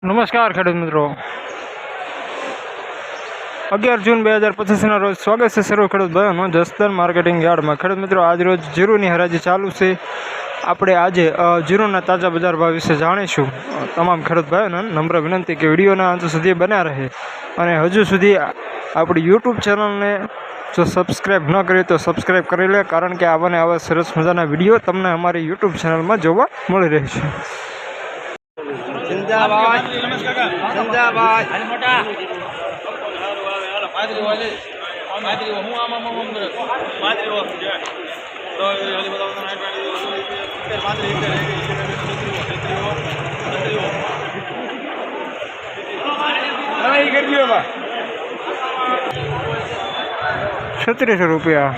નમસ્કાર ખેડૂત મિત્રો, 11 જૂન 2025 રોજ સ્વાગત છે સર્વ ખેડૂત ભાઈઓનો જસદણ માર્કેટિંગ યાર્ડમાં। ખેડૂત મિત્રો, આજ રોજ જીરુની હરાજી ચાલુ છે। આપણે આજે જીરુના તાજા બજાર ભાવ વિશે જાણીશું। તમામ ખેડૂત ભાઈઓને નમ્ર વિનંતી કે વિડીયોના અંત સુધી બન્યા રહે અને હજુ સુધી આપણી યુટ્યુબ ચેનલને જો સબસ્ક્રાઈબ ન કરી તો સબસ્ક્રાઈબ કરી લે, કારણ કે આવા સરસ મજાના વિડીયો તમને અમારી યુટ્યુબ ચેનલમાં જોવા મળી રહેશે। जिंदाबाद जिंदाबाद ₹36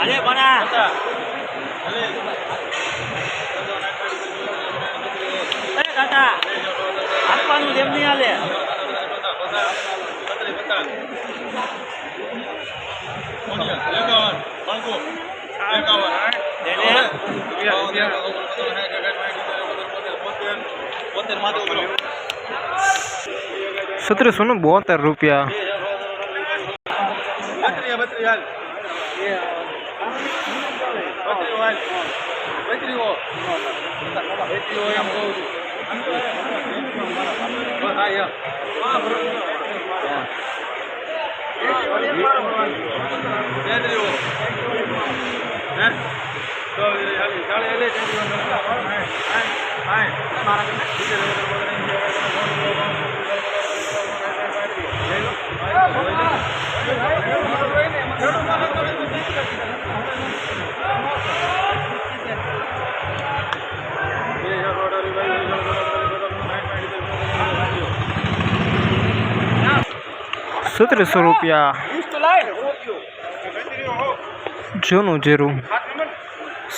अरे बना अरे काका આપવાનું જેમ નહીં આલે ₹1772 ₹1700 જૂનું જીરું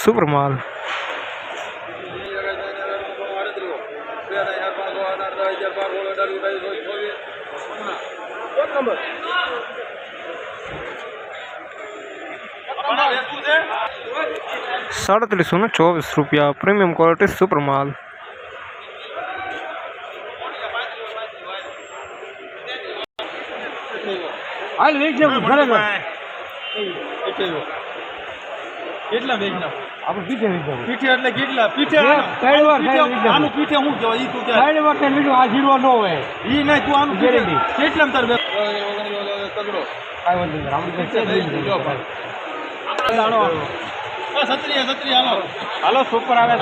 સુપર માલ। ₹3724 પ્રીમિયમ ક્વોલિટી સુપર માલ। હાલ વેચ દે બરાબર કેટલા વેચના આપણે પીઠે વેચ દો પીઠે એટલે કેટલા પીઠે આનું પીઠે હું કહેવાય ઈ તું કે સાઈડ વાર તે લીધું આ જીરવા ન હોય ઈ નહીં તું આનું ગેરંટી કેટલામ તાર બે તગડો કાઈ વાંધો નહીં રામ કે છે જો ભાઈ દાણો આ છત્રી હાલો સુપર આવે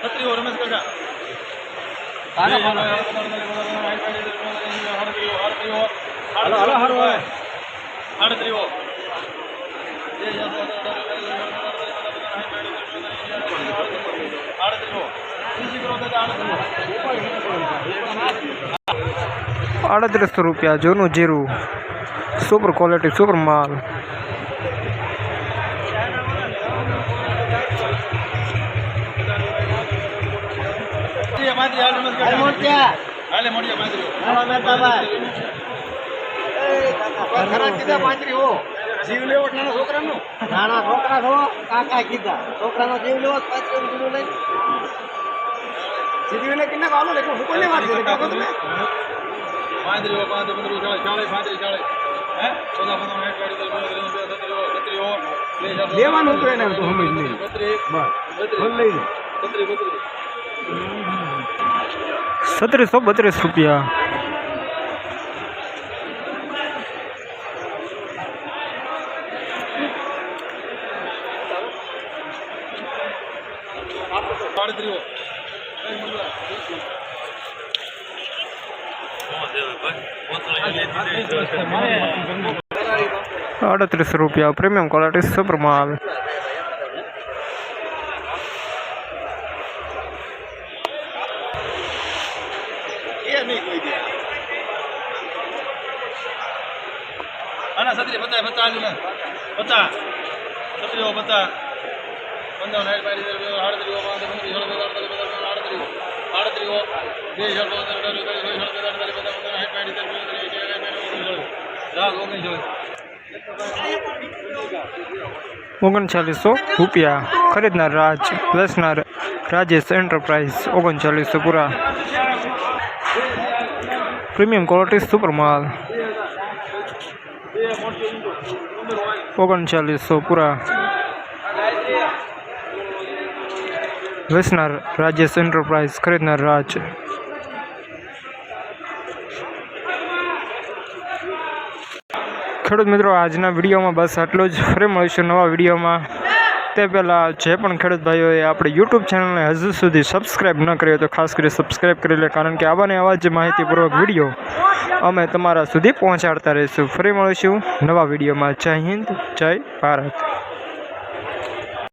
છત્રીઓ રમેશ કાકા કાકા હાલો હારો હોય આડત્રીઓ ₹3800 જૂનું જીરું સુપર ક્વોલિટી સુપર માલ। જીવ લેવો નાના છોકરાનો નાના છોકરા છો કાકા કીધા છોકરાનો જીવ લેવો 5 કિલો લઈ જીવ લે કિન્ના કાલો લેકો હું કોને વાત કરે કાકો તમે 5 હે 14 લેવાનું તો એને તો સમજ નહીં બસ બોલ લઈ લે ₹1732 ₹38 પ્રીમિયમ ક્વોલિટી સુપર માલ। આના છત્રી 50 છત્રીઓ 50 55 60 ₹3900 ખરીદનાર રાજ, વેચનાર રાજેશ એન્ટરપ્રાઇઝ 3900 પૂરા. પ્રીમિયમ ક્વોલિટી સુપર માલ 3900 પૂરા. વેચનાર રાજેશ એન્ટરપ્રાઇઝ, ખરીદનાર રાજ. ખેડૂત મિત્રો, આજના વિડીયોમાં બસ આટલું જ. ફરી મળીશું નવા વિડીયોમાં. તે પહેલાં જે પણ ખેડૂત ભાઈઓએ આપણે યુટ્યુબ ચેનલને હજુ સુધી સબસ્ક્રાઈબ ન કરી હોય તો ખાસ કરી સબસ્ક્રાઈબ કરી લે, કારણ કે આવા ને આવા જ માહિતીપૂર્વક વિડીયો અમે તમારા સુધી પહોંચાડતા રહીશું. ફરી મળીશું નવા વિડીયોમાં. જય હિન્દ, જય ભારત.